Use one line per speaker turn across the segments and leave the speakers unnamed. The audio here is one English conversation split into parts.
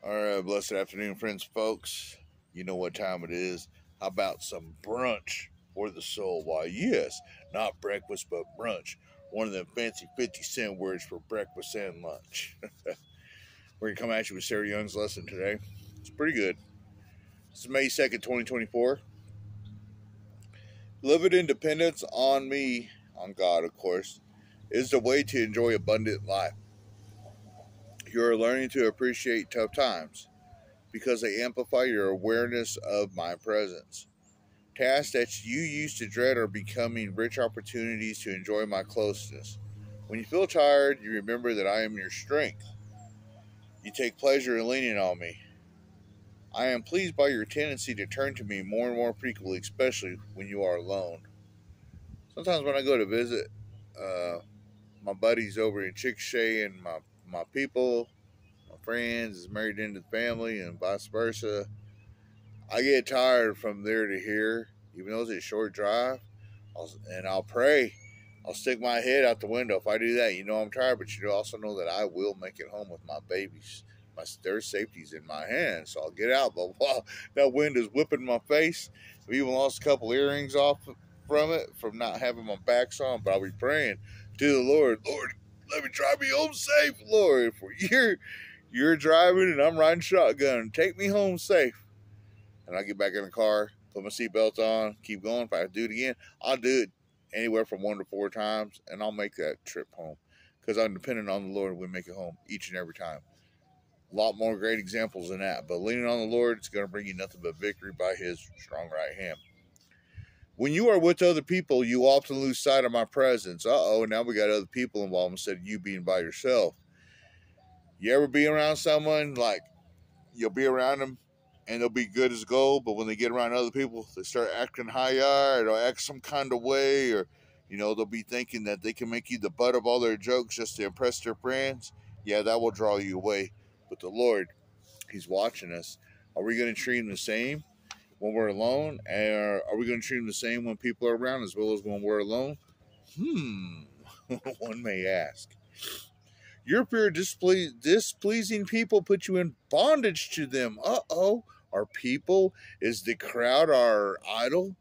All right, blessed afternoon, friends, folks. You know what time it is. How about some brunch for the soul? Why, yes, not breakfast, but brunch. One of them fancy 50-cent words for breakfast and lunch. We're going to come at you with Sarah Young's lesson today. It's pretty good. This is May 2nd, 2024. Living independence on me, on God, of course, is the way to enjoy abundant life. You are learning to appreciate tough times because they amplify your awareness of my presence. Tasks that you used to dread are becoming rich opportunities to enjoy my closeness. When you feel tired, you remember that I am your strength. You take pleasure in leaning on me. I am pleased by your tendency to turn to me more and more frequently, especially when you are alone. Sometimes when I go to visit uh, my buddies over in Chickasha and my people, my friends is married into the family and vice versa, I get tired from there to here, even though it's a short drive. I'll pray. I'll stick my head out the window. If I do that, I'm tired, but you also know that I will make it home with my babies. Their safety's in my hands, so I'll get out. But while that wind is whipping my face, I've even lost a couple earrings off from it, from not having my backs on. But I'll be praying to the Lord, Lord, let me drive me home safe, Lord. For you're driving and I'm riding shotgun, take me home safe. And I get back in the car, put my seatbelt on, keep going. If I do it again, I'll do it anywhere from 1 to 4 times, and I'll make that trip home because I'm dependent on the Lord. We make it home each and every time. A lot more great examples than that, but leaning on the Lord, it's going to bring you nothing but victory by His strong right hand. When you are with other people, you often lose sight of my presence. Now we got other people involved instead of you being by yourself. You ever be around someone, like, you'll be around them and they'll be good as gold, but when they get around other people, they start acting high-eyed or act some kind of way, or they'll be thinking that they can make you the butt of all their jokes just to impress their friends. Yeah, that will draw you away. But the Lord, He's watching us. Are we going to treat Him the same when we're alone? Or are we going to treat Him the same when people are around as well as when we're alone? One may ask. Your fear of displeasing people put you in bondage to them. Our people? Is the crowd our idol?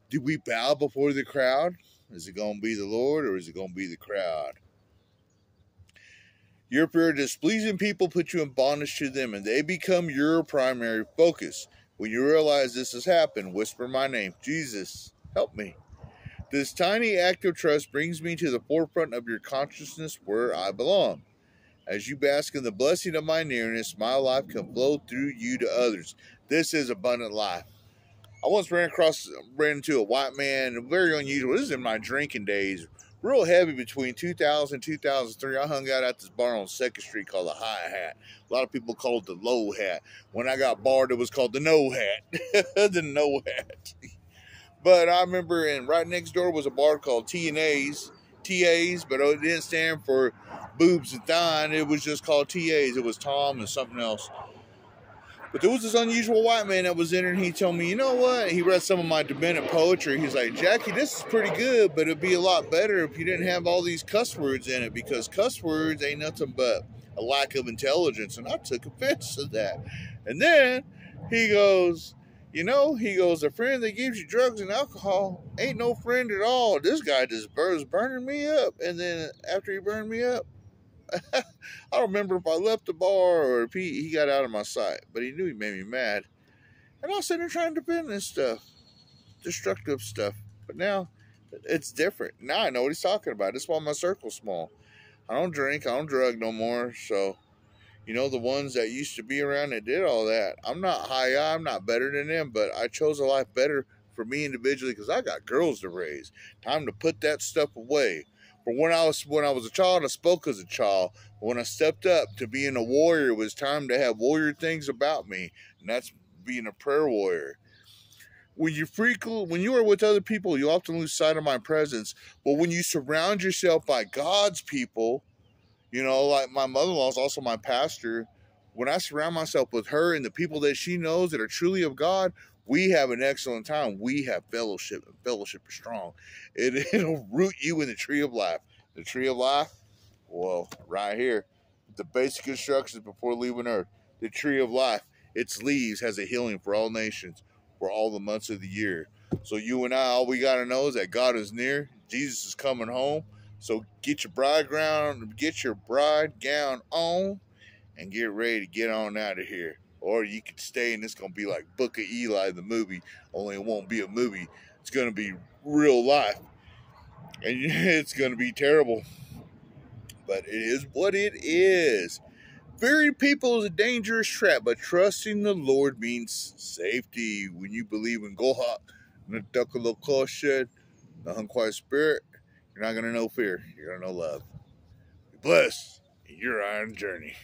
Do we bow before the crowd? Is it going to be the Lord or is it going to be the crowd? Your fear of displeasing people put you in bondage to them, and they become your primary focus. When you realize this has happened, whisper my name. Jesus, help me. This tiny act of trust brings me to the forefront of your consciousness where I belong. As you bask in the blessing of my nearness, my life can flow through you to others. This is abundant life. I once ran into a white man, very unusual. This is in my drinking days, real heavy between 2000 and 2003. I hung out at this bar on 2nd Street called the High Hat. A lot of people called it the Low Hat. When I got barred, it was called the No Hat. The No Hat. But I remember, and right next door was a bar called T&A's. TAs, but it didn't stand for boobs and thine. It was just called TAs. It was Tom and something else. But there was this unusual white man that was in there, and he told me, you know what? He read some of my demented poetry. He's like, Jackie, this is pretty good, but it'd be a lot better if you didn't have all these cuss words in it, because cuss words ain't nothing but a lack of intelligence. And I took offense to that. And then he goes, a friend that gives you drugs and alcohol ain't no friend at all. This guy just was burning me up. And then after he burned me up, I don't remember if I left the bar or if he got out of my sight, but he knew he made me mad. And I was sitting there trying to defend this stuff, destructive stuff. But now it's different. Now I know what he's talking about. That's why my circle's small. I don't drink, I don't drug no more. So, the ones that used to be around that did all that, I'm not high, I'm not better than them, but I chose a life better for me individually because I got girls to raise. Time to put that stuff away. For when I was a child, I spoke as a child. When I stepped up to being a warrior, it was time to have warrior things about me, and that's being a prayer warrior. When you are with other people, you often lose sight of my presence. But when you surround yourself by God's people, like my mother-in-law is also my pastor. When I surround myself with her and the people that she knows that are truly of God, we have an excellent time. We have fellowship, and fellowship is strong. It'll root you in the tree of life. The tree of life, well, right here. The basic instructions before leaving Earth. the tree of life. Its leaves has a healing for all nations, for all the months of the year. So you and I, all we got to know is that God is near. Jesus is coming home. So get your bride gown on, and get ready to get on out of here. Or you could stay and it's going to be like Book of Eli, the movie, only it won't be a movie. It's going to be real life. And it's going to be terrible. But it is what it is. Fearing people is a dangerous trap, but trusting the Lord means safety. When you believe in Goha, the unquiet spirit, you're not going to know fear. You're going to know love. Be blessed in your iron journey.